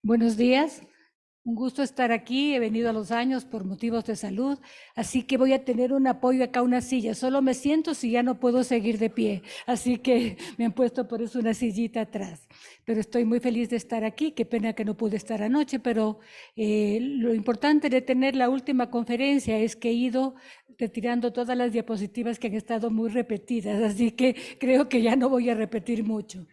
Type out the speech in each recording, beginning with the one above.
Buenos días, un gusto estar aquí. He venido a Los Años por motivos de salud, así que voy a tener un apoyo acá, una silla. Solo me siento si ya no puedo seguir de pie, así que me han puesto por eso una sillita atrás. Pero estoy muy feliz de estar aquí. Qué pena que no pude estar anoche, pero lo importante de tener la última conferencia es que he ido retirando todas las diapositivas que han estado muy repetidas, así que creo que ya no voy a repetir mucho.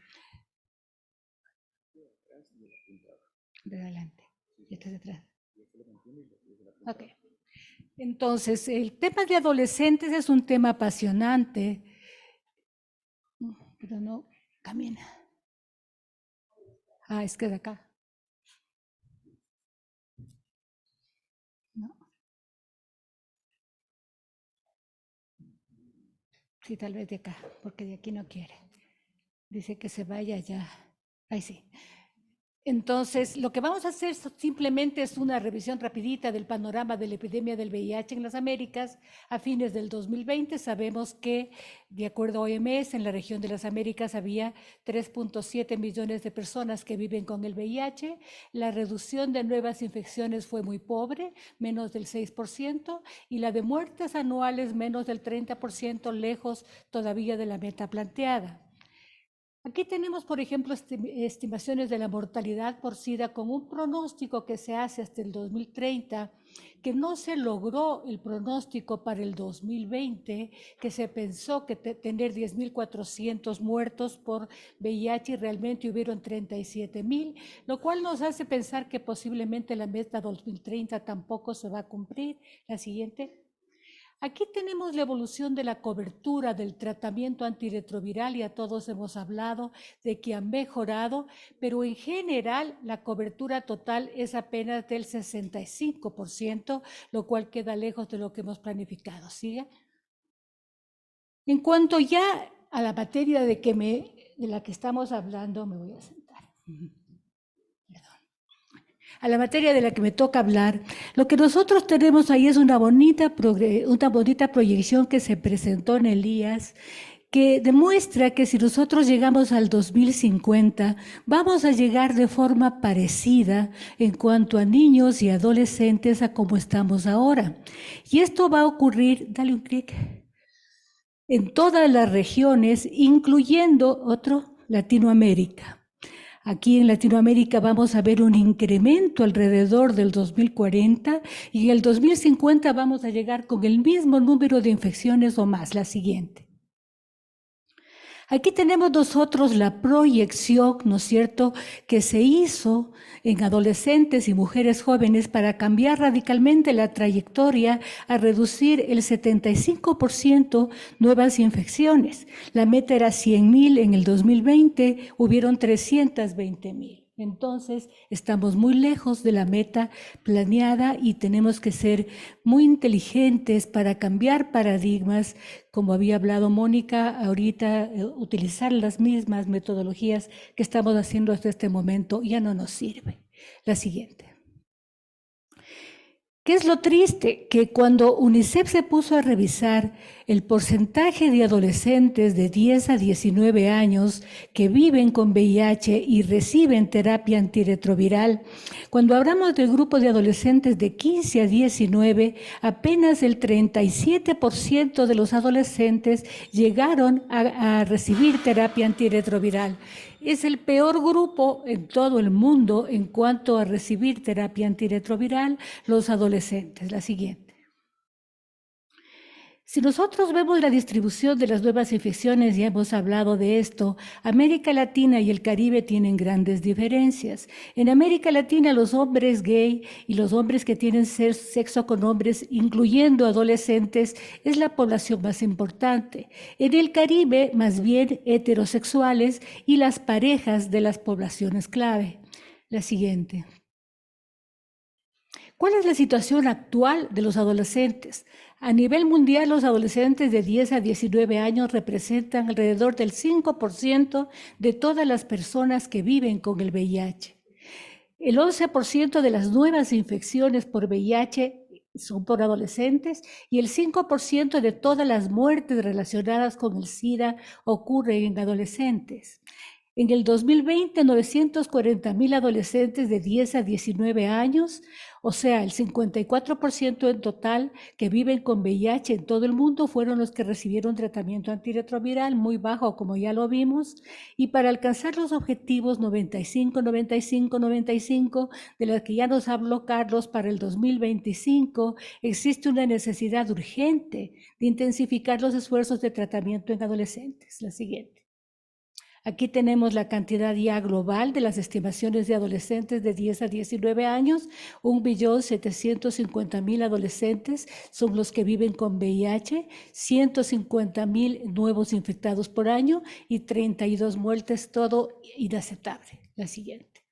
De adelante, y este de atrás. Ok. Entonces, el tema de adolescentes es un tema apasionante, pero no camina. Es que de acá. No, sí, tal vez de acá, porque de aquí no quiere. Dice que se vaya ya. Ahí sí. Entonces, lo que vamos a hacer simplemente es una revisión rapidita del panorama de la epidemia del VIH en las Américas. A fines del 2020 sabemos que, de acuerdo a OMS, en la región de las Américas había 3.7 millones de personas que viven con el VIH. La reducción de nuevas infecciones fue muy pobre, menos del 6%, y la de muertes anuales menos del 30%, lejos todavía de la meta planteada. Aquí tenemos, por ejemplo, estimaciones de la mortalidad por SIDA con un pronóstico que se hace hasta el 2030, que no se logró el pronóstico para el 2020, que se pensó que tener 10.400 muertos por VIH y realmente hubieron 37.000, lo cual nos hace pensar que posiblemente la meta 2030 tampoco se va a cumplir. La siguiente. Aquí tenemos la evolución de la cobertura del tratamiento antirretroviral. Ya todos hemos hablado de que han mejorado, pero en general la cobertura total es apenas del 65%, lo cual queda lejos de lo que hemos planificado. ¿Sigue? En cuanto ya a la materia de la que estamos hablando, me voy a sentar. A la materia de la que me toca hablar, lo que nosotros tenemos ahí es una bonita proyección que se presentó en Elías, que demuestra que si nosotros llegamos al 2050, vamos a llegar de forma parecida en cuanto a niños y adolescentes a como estamos ahora. Y esto va a ocurrir, dale un clic, en todas las regiones, incluyendo Latinoamérica. Aquí en Latinoamérica vamos a ver un incremento alrededor del 2040 y en el 2050 vamos a llegar con el mismo número de infecciones o más. La siguiente. Aquí tenemos nosotros la proyección, ¿no es cierto?, que se hizo en adolescentes y mujeres jóvenes para cambiar radicalmente la trayectoria a reducir el 75% nuevas infecciones. La meta era 100.000, en el 2020 hubieron 320.000. Entonces, estamos muy lejos de la meta planeada y tenemos que ser muy inteligentes para cambiar paradigmas, como había hablado Mónica ahorita, utilizar las mismas metodologías que estamos haciendo hasta este momento ya no nos sirve. La siguiente. ¿Qué es lo triste? Que cuando UNICEF se puso a revisar el porcentaje de adolescentes de 10 a 19 años que viven con VIH y reciben terapia antirretroviral, cuando hablamos del grupo de adolescentes de 15 a 19, apenas el 37% de los adolescentes llegaron a recibir terapia antirretroviral. Es el peor grupo en todo el mundo en cuanto a recibir terapia antirretroviral, los adolescentes. La siguiente. Si nosotros vemos la distribución de las nuevas infecciones, ya hemos hablado de esto, América Latina y el Caribe tienen grandes diferencias. En América Latina, los hombres gay y los hombres que tienen sexo con hombres, incluyendo adolescentes, es la población más importante. En el Caribe, más bien heterosexuales y las parejas de las poblaciones clave. La siguiente. ¿Cuál es la situación actual de los adolescentes? A nivel mundial, los adolescentes de 10 a 19 años representan alrededor del 5% de todas las personas que viven con el VIH. El 11% de las nuevas infecciones por VIH son por adolescentes y el 5% de todas las muertes relacionadas con el SIDA ocurren en adolescentes. En el 2020, 940,000 adolescentes de 10 a 19 años, o sea, el 54% en total que viven con VIH en todo el mundo fueron los que recibieron tratamiento antirretroviral, muy bajo, como ya lo vimos, y para alcanzar los objetivos 95, 95, 95, de los que ya nos habló Carlos para el 2025, existe una necesidad urgente de intensificar los esfuerzos de tratamiento en adolescentes. La siguiente. Aquí tenemos la cantidad ya global de las estimaciones de adolescentes de 10 a 19 años. 1.750.000 adolescentes son los que viven con VIH, 150,000 nuevos infectados por año y 32 muertes, todo inaceptable. La siguiente.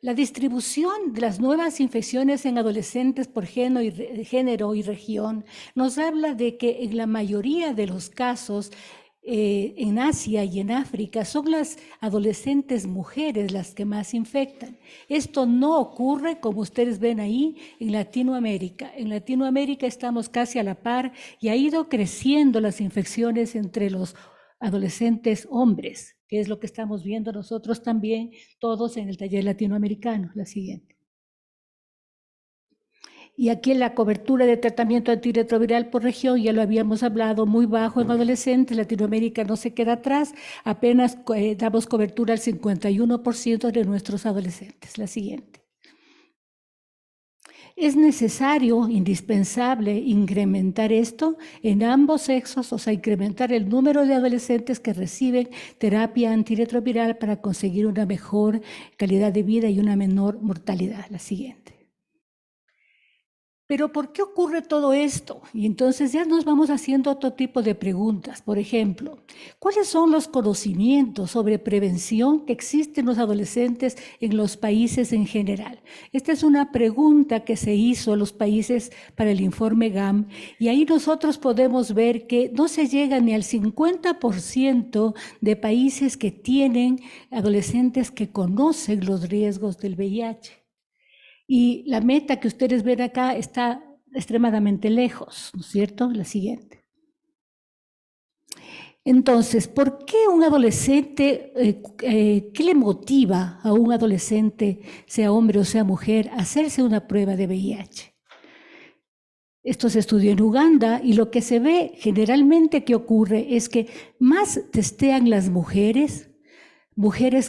La distribución de las nuevas infecciones en adolescentes por género y región nos habla de que en la mayoría de los casos en Asia y en África son las adolescentes mujeres las que más infectan. Esto no ocurre, como ustedes ven ahí, en Latinoamérica. En Latinoamérica estamos casi a la par y ha ido creciendo las infecciones entre los adolescentes hombres, que es lo que estamos viendo nosotros también, todos en el taller latinoamericano. La siguiente. Y aquí la cobertura de tratamiento antirretroviral por región, ya lo habíamos hablado, muy bajo en adolescentes. Latinoamérica no se queda atrás, apenas damos cobertura al 51% de nuestros adolescentes. La siguiente. Es necesario, indispensable, incrementar esto en ambos sexos, o sea, incrementar el número de adolescentes que reciben terapia antirretroviral para conseguir una mejor calidad de vida y una menor mortalidad. La siguiente. Pero ¿por qué ocurre todo esto? Y entonces ya nos vamos haciendo otro tipo de preguntas. Por ejemplo, ¿cuáles son los conocimientos sobre prevención que existen en los adolescentes en los países en general? Esta es una pregunta que se hizo a los países para el informe GAM y ahí nosotros podemos ver que no se llega ni al 50% de países que tienen adolescentes que conocen los riesgos del VIH. Y la meta que ustedes ven acá está extremadamente lejos, ¿no es cierto? La siguiente. Entonces, ¿por qué un adolescente, qué le motiva a un adolescente, sea hombre o sea mujer, a hacerse una prueba de VIH? Esto se estudió en Uganda y lo que se ve generalmente que ocurre es que más testean las mujeres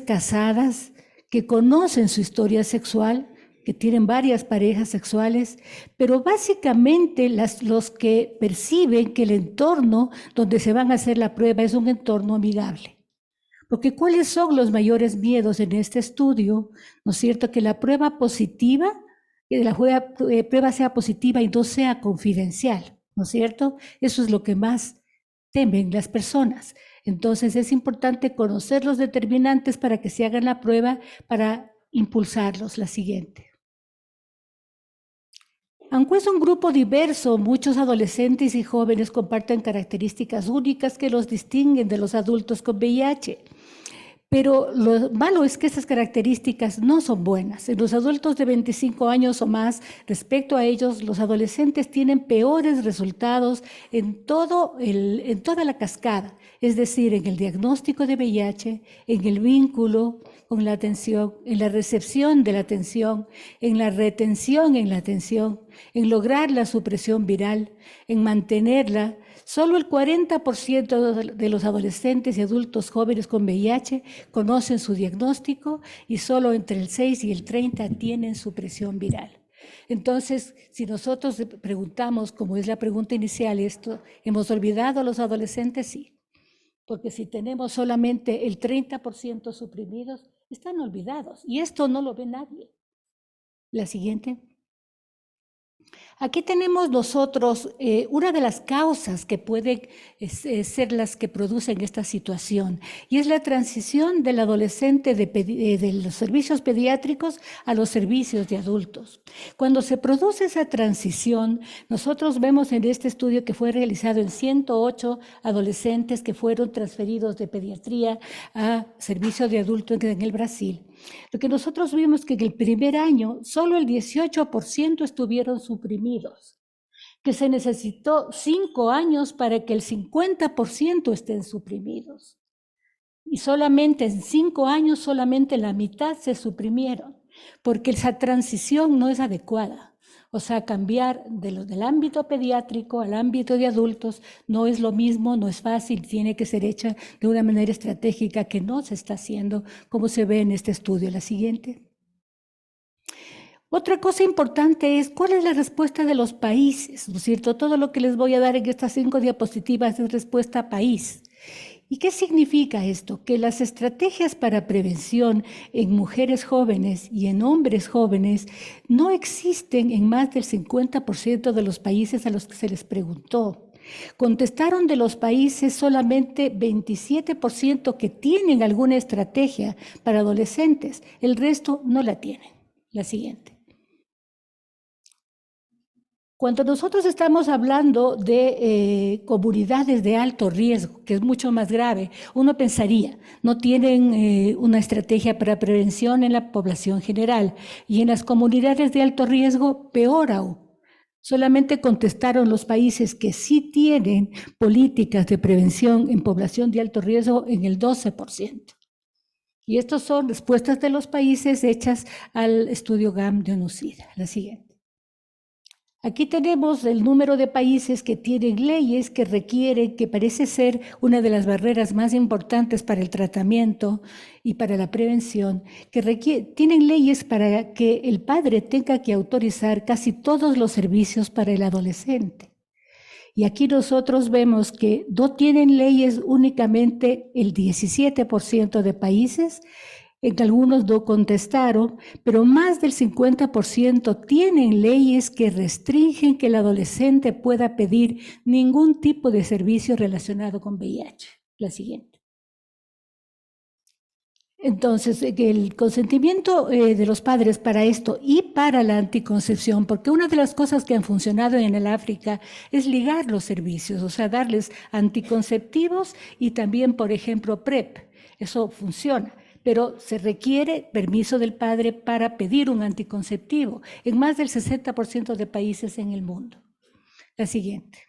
casadas que conocen su historia sexual, que tienen varias parejas sexuales, pero básicamente los que perciben que el entorno donde se van a hacer la prueba es un entorno amigable. Porque ¿cuáles son los mayores miedos en este estudio? ¿No es cierto? Que la prueba positiva, que la prueba sea positiva y no sea confidencial, ¿no es cierto? Eso es lo que más temen las personas. Entonces es importante conocer los determinantes para que se hagan la prueba, para impulsarlos. La siguiente. Aunque es un grupo diverso, muchos adolescentes y jóvenes comparten características únicas que los distinguen de los adultos con VIH. Pero lo malo es que esas características no son buenas. En los adultos de 25 años o más, respecto a ellos, los adolescentes tienen peores resultados en toda la cascada, es decir, en el diagnóstico de VIH, en el vínculo con la atención, en la recepción de la atención, en la retención en la atención, en lograr la supresión viral, en mantenerla. Solo el 40% de los adolescentes y adultos jóvenes con VIH conocen su diagnóstico y solo entre el 6 y el 30 tienen supresión viral. Entonces, si nosotros preguntamos, como es la pregunta inicial, esto, ¿hemos olvidado a los adolescentes? Sí, porque si tenemos solamente el 30% suprimidos, están olvidados y esto no lo ve nadie. La siguiente. Aquí tenemos nosotros una de las causas que pueden ser las que producen esta situación, y es la transición del adolescente de los servicios pediátricos a los servicios de adultos. Cuando se produce esa transición, nosotros vemos en este estudio que fue realizado en 108 adolescentes que fueron transferidos de pediatría a servicio de adultos en el Brasil. Lo que nosotros vimos que en el primer año solo el 18% estuvieron suprimidos, que se necesitó 5 años para que el 50% estén suprimidos. y solamente en 5 años, solamente la mitad se suprimieron, porque esa transición no es adecuada. O sea, cambiar del ámbito pediátrico al ámbito de adultos no es lo mismo, no es fácil, tiene que ser hecha de una manera estratégica que no se está haciendo, como se ve en este estudio. La siguiente. Otra cosa importante es cuál es la respuesta de los países, ¿no es cierto? Todo lo que les voy a dar en estas 5 diapositivas es respuesta a país. ¿Y qué significa esto? Que las estrategias para prevención en mujeres jóvenes y en hombres jóvenes no existen en más del 50% de los países a los que se les preguntó. Contestaron de los países solamente 27% que tienen alguna estrategia para adolescentes, el resto no la tienen. La siguiente. Cuando nosotros estamos hablando de comunidades de alto riesgo, que es mucho más grave, uno pensaría, no tienen una estrategia para prevención en la población general. Y en las comunidades de alto riesgo, peor aún. Solamente contestaron los países que sí tienen políticas de prevención en población de alto riesgo en el 12%. Y estas son respuestas de los países hechas al estudio GAM de ONUCIDA. La siguiente. Aquí tenemos el número de países que tienen leyes que requieren, que parece ser una de las barreras más importantes para el tratamiento y para la prevención, que tienen leyes para que el padre tenga que autorizar casi todos los servicios para el adolescente. Y aquí nosotros vemos que no tienen leyes únicamente el 17% de países, en algunos no contestaron, pero más del 50% tienen leyes que restringen que el adolescente pueda pedir ningún tipo de servicio relacionado con VIH. La siguiente. Entonces, el consentimiento de los padres para esto y para la anticoncepción, porque una de las cosas que han funcionado en el África es ligar los servicios, o sea, darles anticonceptivos y también, por ejemplo, PrEP. Eso funciona, pero se requiere permiso del padre para pedir un anticonceptivo en más del 60% de países en el mundo. La siguiente.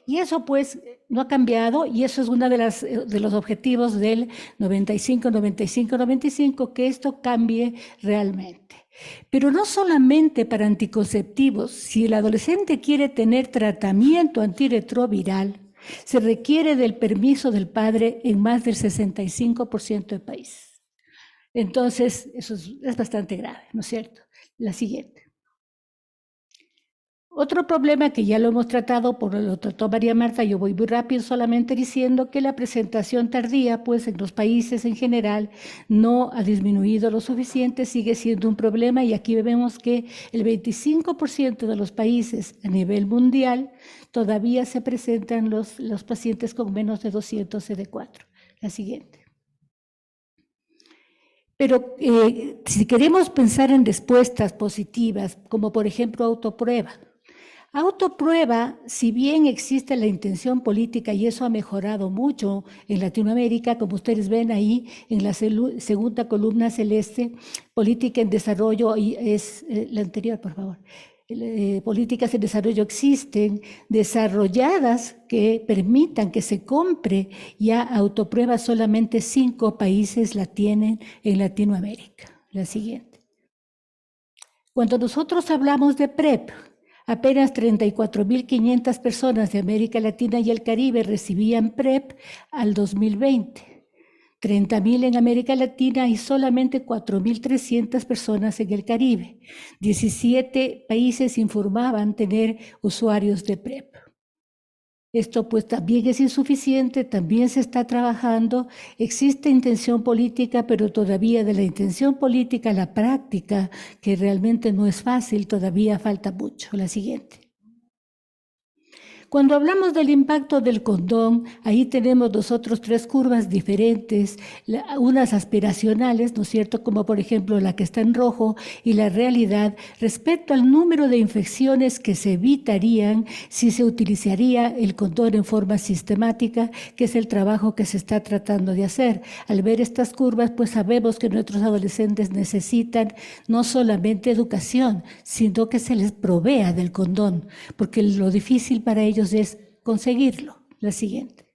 Y eso pues no ha cambiado y eso es uno de los objetivos del 95, 95, 95, que esto cambie realmente. Pero no solamente para anticonceptivos, si el adolescente quiere tener tratamiento antirretroviral, se requiere del permiso del padre en más del 65% de países. Entonces, eso es bastante grave, ¿no es cierto? La siguiente. Otro problema que ya lo hemos tratado, lo trató María Marta, yo voy muy rápido solamente diciendo que la presentación tardía, pues en los países en general, no ha disminuido lo suficiente, sigue siendo un problema y aquí vemos que el 25% de los países a nivel mundial todavía se presentan los pacientes con menos de 200 CD4. La siguiente. Pero si queremos pensar en respuestas positivas, como por ejemplo autoprueba, autoprueba, si bien existe la intención política y eso ha mejorado mucho en Latinoamérica, como ustedes ven ahí en la segunda columna celeste, política en desarrollo, y es la anterior, por favor. Políticas en desarrollo existen, desarrolladas que permitan que se compre ya autoprueba, solamente 5 países la tienen en Latinoamérica. La siguiente. Cuando nosotros hablamos de PrEP, apenas 34.500 personas de América Latina y el Caribe recibían PrEP al 2020. 30.000 en América Latina y solamente 4.300 personas en el Caribe. 17 países informaban tener usuarios de PrEP. Esto pues también es insuficiente, también se está trabajando, existe intención política, pero todavía de la intención política a la práctica, que realmente no es fácil, todavía falta mucho. La siguiente. Cuando hablamos del impacto del condón, ahí tenemos nosotros 3 curvas diferentes, unas aspiracionales, ¿no es cierto?, como por ejemplo la que está en rojo, y la realidad respecto al número de infecciones que se evitarían si se utilizaría el condón en forma sistemática, que es el trabajo que se está tratando de hacer. Al ver estas curvas, pues sabemos que nuestros adolescentes necesitan no solamente educación, sino que se les provea del condón, porque lo difícil para ellos es conseguirlo. La siguiente.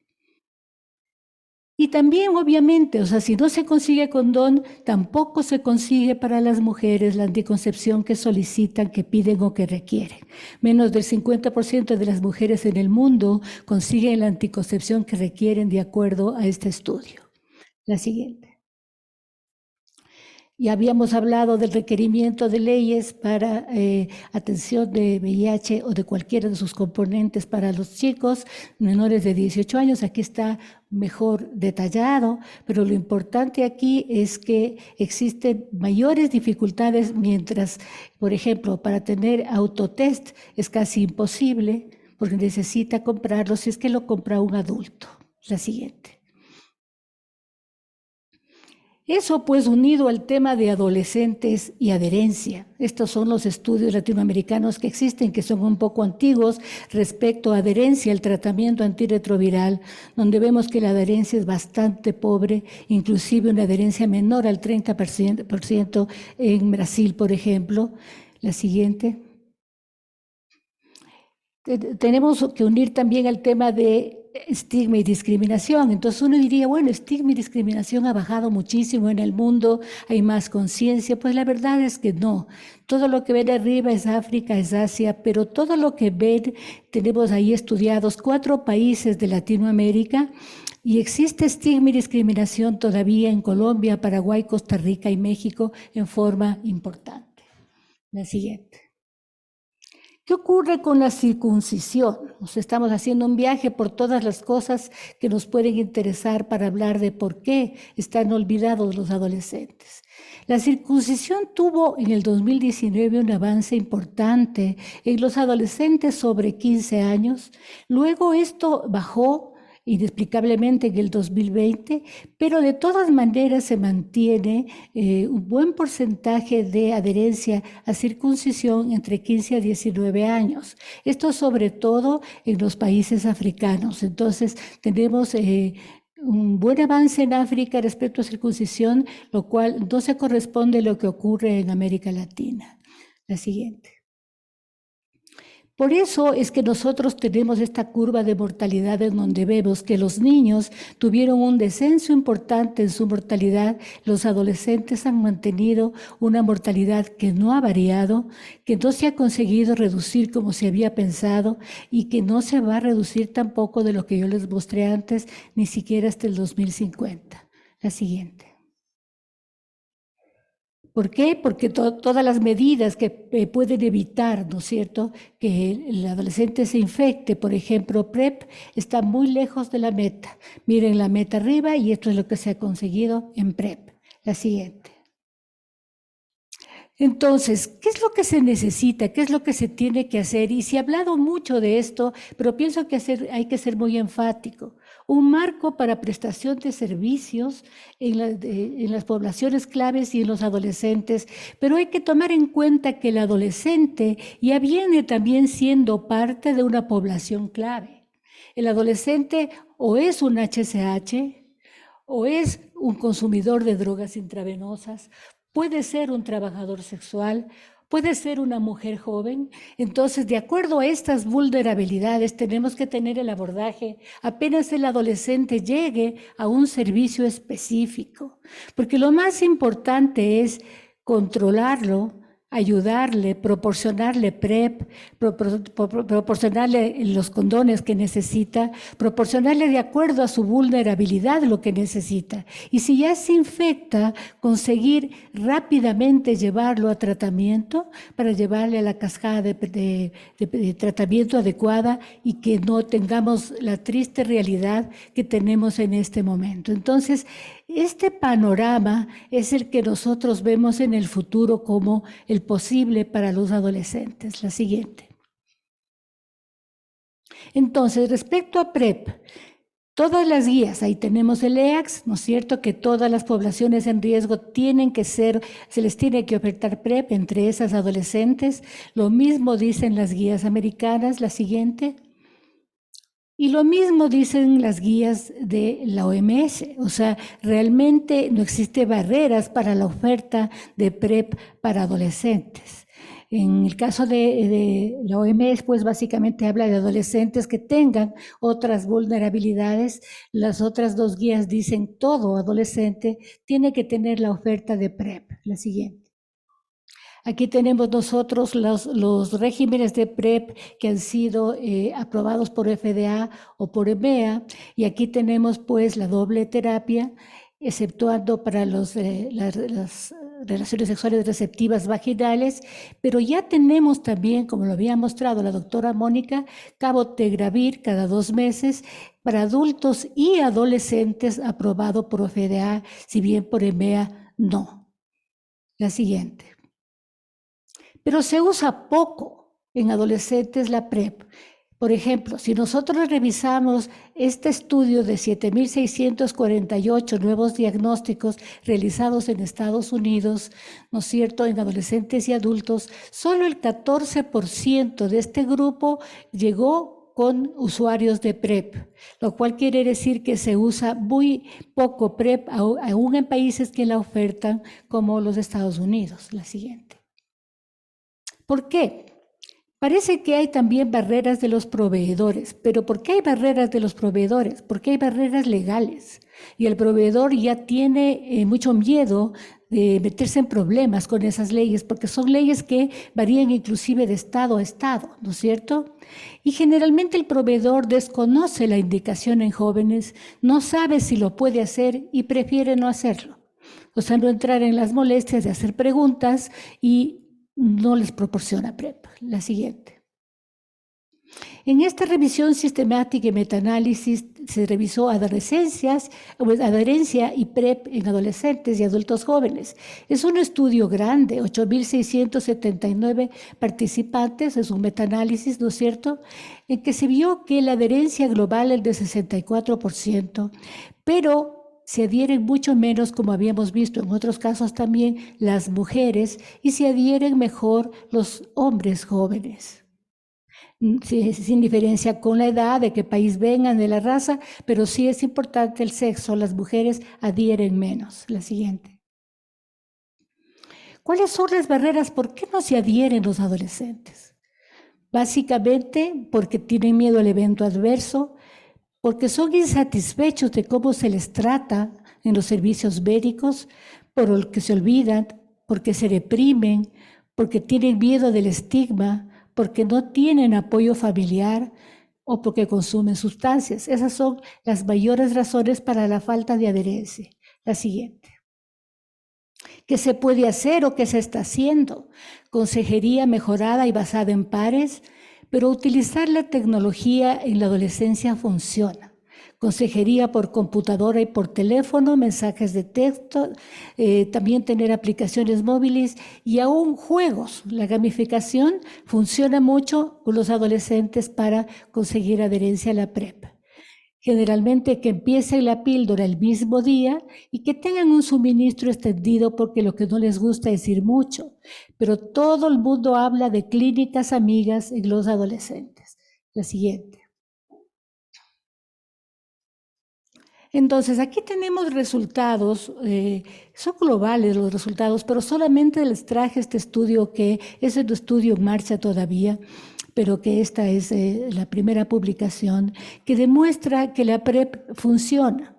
Y también, obviamente, o sea, si no se consigue condón, tampoco se consigue para las mujeres la anticoncepción que solicitan, que piden o que requieren. Menos del 50% de las mujeres en el mundo consiguen la anticoncepción que requieren de acuerdo a este estudio. La siguiente. Ya habíamos hablado del requerimiento de leyes para atención de VIH o de cualquiera de sus componentes para los chicos menores de 18 años. Aquí está mejor detallado, pero lo importante aquí es que existen mayores dificultades mientras, por ejemplo, para tener autotest es casi imposible porque necesita comprarlo si es que lo compra un adulto. La siguiente. Eso pues unido al tema de adolescentes y adherencia. Estos son los estudios latinoamericanos que existen, que son un poco antiguos respecto a adherencia al tratamiento antirretroviral, donde vemos que la adherencia es bastante pobre, inclusive una adherencia menor al 30% en Brasil, por ejemplo. La siguiente. Tenemos que unir también el tema de estigma y discriminación. Entonces uno diría, bueno, estigma y discriminación ha bajado muchísimo en el mundo, hay más conciencia. Pues la verdad es que no. Todo lo que ven arriba es África, es Asia, pero todo lo que ven, tenemos ahí estudiados 4 países de Latinoamérica y existe estigma y discriminación todavía en Colombia, Paraguay, Costa Rica y México en forma importante. La siguiente. ¿Qué ocurre con la circuncisión? Nos estamos haciendo un viaje por todas las cosas que nos pueden interesar para hablar de por qué están olvidados los adolescentes. La circuncisión tuvo en el 2019 un avance importante en los adolescentes sobre 15 años. Luego esto bajó inexplicablemente en el 2020, pero de todas maneras se mantiene un buen porcentaje de adherencia a circuncisión entre 15 a 19 años. Esto sobre todo en los países africanos. Entonces tenemos un buen avance en África respecto a circuncisión, lo cual no se corresponde a lo que ocurre en América Latina. La siguiente. Por eso es que nosotros tenemos esta curva de mortalidad en donde vemos que los niños tuvieron un descenso importante en su mortalidad, los adolescentes han mantenido una mortalidad que no ha variado, que no se ha conseguido reducir como se había pensado y que no se va a reducir tampoco de lo que yo les mostré antes, ni siquiera hasta el 2050. La siguiente. ¿Por qué? Porque todas las medidas que pueden evitar, ¿no es cierto?, que el adolescente se infecte, por ejemplo, PrEP, está muy lejos de la meta. Miren la meta arriba y esto es lo que se ha conseguido en PrEP. La siguiente. Entonces, ¿qué es lo que se necesita? ¿Qué es lo que se tiene que hacer? Y se ha hablado mucho de esto, pero pienso que hay que ser muy enfático. Un marco para prestación de servicios en las poblaciones claves y en los adolescentes, pero hay que tomar en cuenta que el adolescente ya viene también siendo parte de una población clave. El adolescente o es un HCH, o es un consumidor de drogas intravenosas, puede ser un trabajador sexual, puede ser una mujer joven. Entonces, de acuerdo a estas vulnerabilidades, tenemos que tener el abordaje apenas el adolescente llegue a un servicio específico, porque lo más importante es controlarlo, ayudarle, proporcionarle PrEP, proporcionarle los condones que necesita, proporcionarle de acuerdo a su vulnerabilidad lo que necesita. Y si ya se infecta, conseguir rápidamente llevarlo a tratamiento para llevarle a la cascada de tratamiento adecuada y que no tengamos la triste realidad que tenemos en este momento. Entonces, este panorama es el que nosotros vemos en el futuro como el posible para los adolescentes. La siguiente. Entonces, respecto a PrEP, todas las guías, ahí tenemos el EACS, ¿no es cierto?, que todas las poblaciones en riesgo tienen que se les tiene que ofertar PrEP, entre esas adolescentes. Lo mismo dicen las guías americanas. La siguiente. Y lo mismo dicen las guías de la OMS, o sea, realmente no existe barreras para la oferta de PrEP para adolescentes. En el caso de la OMS, pues básicamente habla de adolescentes que tengan otras vulnerabilidades. Las otras dos guías dicen todo adolescente tiene que tener la oferta de PrEP. La siguiente. Aquí tenemos nosotros los regímenes de PrEP que han sido aprobados por FDA o por EMEA, y aquí tenemos pues la doble terapia, exceptuando para las relaciones sexuales receptivas vaginales, pero ya tenemos también, como lo había mostrado la doctora Mónica, cabotegravir cada 2 meses para adultos y adolescentes, aprobado por FDA, si bien por EMEA no. La siguiente. Pero se usa poco en adolescentes la PrEP. Por ejemplo, si nosotros revisamos este estudio de 7.648 nuevos diagnósticos realizados en Estados Unidos, ¿no es cierto?, en adolescentes y adultos, solo el 14% de este grupo llegó con usuarios de PrEP, lo cual quiere decir que se usa muy poco PrEP, aún en países que la ofertan, como los Estados Unidos. La siguiente. ¿Por qué? Parece que hay también barreras de los proveedores, pero ¿por qué hay barreras de los proveedores? Porque hay barreras legales y el proveedor ya tiene mucho miedo de meterse en problemas con esas leyes, porque son leyes que varían inclusive de estado a estado, ¿no es cierto? Y generalmente el proveedor desconoce la indicación en jóvenes, no sabe si lo puede hacer y prefiere no hacerlo. O sea, no entrar en las molestias de hacer preguntas y no les proporciona PrEP. La siguiente. En esta revisión sistemática y metaanálisis se revisó adherencia y PrEP en adolescentes y adultos jóvenes. Es un estudio grande, 8.679 participantes, es un metaanálisis, ¿no es cierto?, en que se vio que la adherencia global es de 64%, pero se adhieren mucho menos, como habíamos visto en otros casos también, las mujeres, y se adhieren mejor los hombres jóvenes. Sin diferencia con la edad, de qué país vengan, de la raza, pero sí es importante el sexo, las mujeres adhieren menos. La siguiente. ¿Cuáles son las barreras? ¿Por qué no se adhieren los adolescentes? Básicamente porque tienen miedo al evento adverso, porque son insatisfechos de cómo se les trata en los servicios médicos, por lo que se olvidan, porque se reprimen, porque tienen miedo del estigma, porque no tienen apoyo familiar o porque consumen sustancias. Esas son las mayores razones para la falta de adherencia. La siguiente. ¿Qué se puede hacer o qué se está haciendo? Consejería mejorada y basada en pares, pero utilizar la tecnología en la adolescencia funciona. Consejería por computadora y por teléfono, mensajes de texto, también tener aplicaciones móviles y aún juegos. La gamificación funciona mucho con los adolescentes para conseguir adherencia a la PrEP. Generalmente que empiecen la píldora el mismo día y que tengan un suministro extendido, porque lo que no les gusta es ir mucho. Pero todo el mundo habla de clínicas amigas en los adolescentes. La siguiente. Entonces, aquí tenemos resultados, son globales los resultados, pero solamente les traje este estudio, que es un estudio en marcha todavía, pero que esta es la primera publicación, que demuestra que la PrEP funciona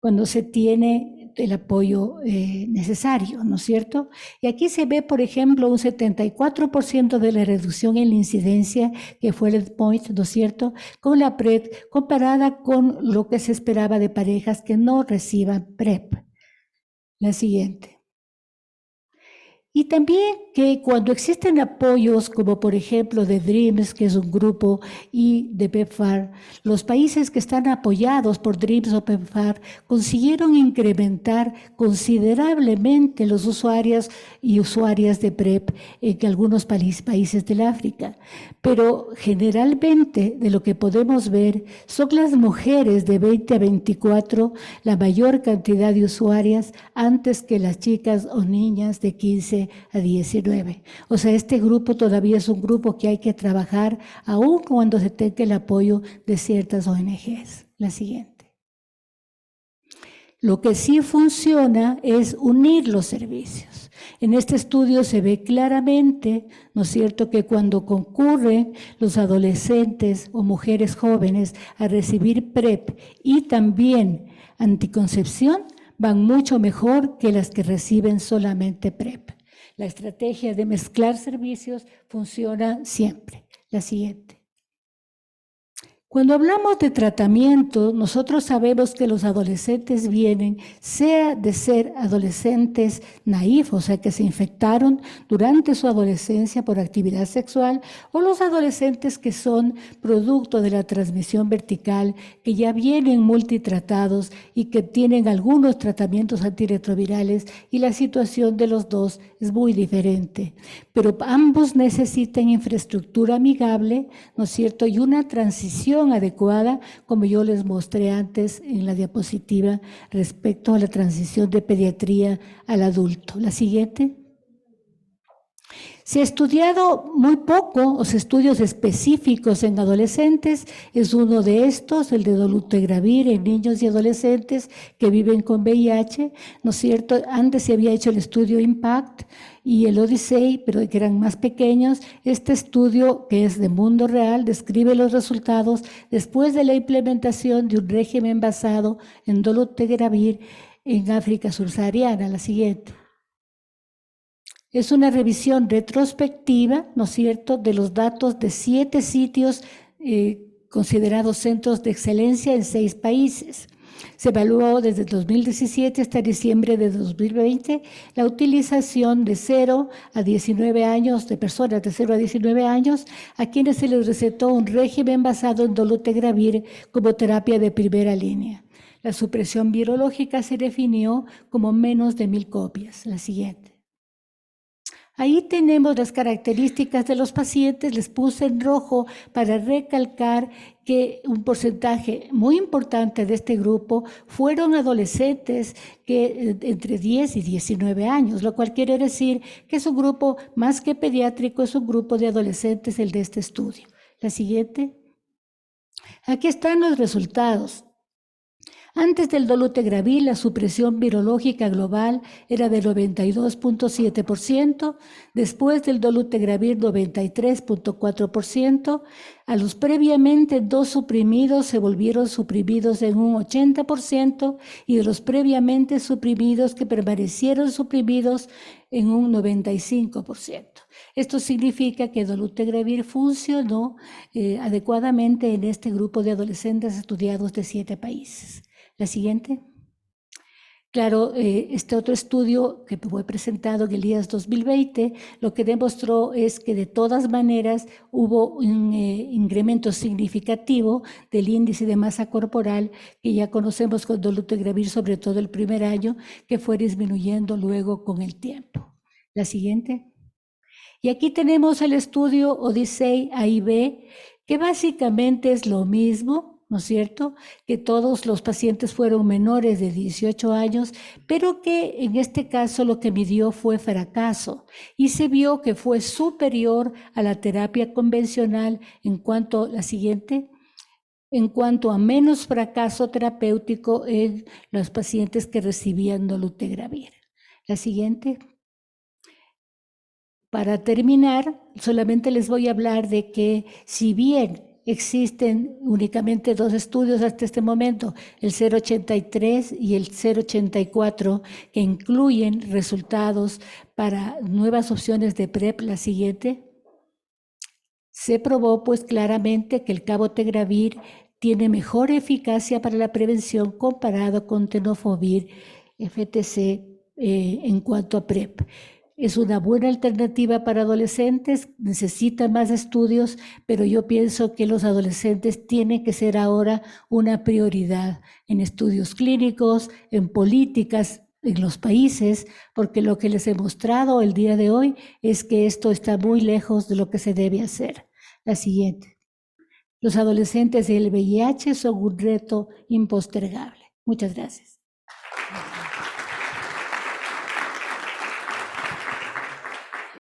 cuando se tiene el apoyo necesario, ¿no es cierto? Y aquí se ve, por ejemplo, un 74% de la reducción en la incidencia, que fue el endpoint, ¿no es cierto?, con la PrEP, comparada con lo que se esperaba de parejas que no reciban PrEP. La siguiente. Y también que cuando existen apoyos, como por ejemplo de DREAMS, que es un grupo, y de PEPFAR, los países que están apoyados por DREAMS o PEPFAR consiguieron incrementar considerablemente los usuarios y usuarias de PrEP en algunos países del África. Pero generalmente, de lo que podemos ver, son las mujeres de 20 a 24 la mayor cantidad de usuarias, antes que las chicas o niñas de 15 a 19. O sea, este grupo todavía es un grupo que hay que trabajar, aun cuando se tenga el apoyo de ciertas ONGs. La siguiente. Lo que sí funciona es unir los servicios. En este estudio se ve claramente, ¿no es cierto?, que cuando concurren los adolescentes o mujeres jóvenes a recibir PrEP y también anticoncepción, van mucho mejor que las que reciben solamente PrEP. La estrategia de mezclar servicios funciona siempre. La siguiente. Cuando hablamos de tratamiento, nosotros sabemos que los adolescentes vienen, sea de ser adolescentes naif, o sea, que se infectaron durante su adolescencia por actividad sexual, o los adolescentes que son producto de la transmisión vertical, que ya vienen multitratados y que tienen algunos tratamientos antirretrovirales, y la situación de los dos es muy diferente. Pero ambos necesitan infraestructura amigable, ¿no es cierto?, y una transición adecuada, como yo les mostré antes en la diapositiva respecto a la transición de pediatría al adulto. La siguiente. Se ha estudiado muy poco, los estudios específicos en adolescentes, es uno de estos, el de dolutegravir en niños y adolescentes que viven con VIH, ¿no es cierto? Antes se había hecho el estudio IMPACT y el Odyssey, pero que eran más pequeños. Este estudio, que es de mundo real, describe los resultados después de la implementación de un régimen basado en dolutegravir en África subsahariana. La siguiente. Es una revisión retrospectiva, ¿no es cierto?, de los datos de 7 sitios considerados centros de excelencia en 6 países. Se evaluó desde 2017 hasta diciembre de 2020 la utilización de 0 a 19 años, de personas de 0 a 19 años, a quienes se les recetó un régimen basado en dolutegravir como terapia de primera línea. La supresión virológica se definió como menos de 1000 copias. La siguiente. Ahí tenemos las características de los pacientes, les puse en rojo para recalcar que un porcentaje muy importante de este grupo fueron adolescentes que entre 10 y 19 años, lo cual quiere decir que es un grupo más que pediátrico, es un grupo de adolescentes el de este estudio. La siguiente. Aquí están los resultados. Antes del dolutegravir, la supresión virológica global era del 92.7%, después del dolutegravir 93.4%, a los previamente 2 suprimidos se volvieron suprimidos en un 80% y de los previamente suprimidos que permanecieron suprimidos en un 95%. Esto significa que dolutegravir funcionó adecuadamente en este grupo de adolescentes estudiados de 7 países. La siguiente. Claro, este otro estudio que fue presentado en el IAS 2020, lo que demostró es que de todas maneras hubo un incremento significativo del índice de masa corporal que ya conocemos con dolutegravir, sobre todo el primer año, que fue disminuyendo luego con el tiempo. La siguiente. Y aquí tenemos el estudio Odyssey A+B, que básicamente es lo mismo, ¿no es cierto?, que todos los pacientes fueron menores de 18 años, pero que en este caso lo que midió fue fracaso y se vio que fue superior a la terapia convencional en cuanto, la siguiente, en cuanto a menos fracaso terapéutico en los pacientes que recibían dolutegravir. La siguiente. Para terminar, solamente les voy a hablar de que si bien existen únicamente 2 estudios hasta este momento, el 083 y el 084, que incluyen resultados para nuevas opciones de PrEP, la siguiente, se probó pues claramente que el cabotegravir tiene mejor eficacia para la prevención comparado con tenofovir FTC en cuanto a PrEP. Es una buena alternativa para adolescentes, necesitan más estudios, pero yo pienso que los adolescentes tienen que ser ahora una prioridad en estudios clínicos, en políticas en los países, porque lo que les he mostrado el día de hoy es que esto está muy lejos de lo que se debe hacer. La siguiente. Los adolescentes del VIH son un reto impostergable. Muchas gracias.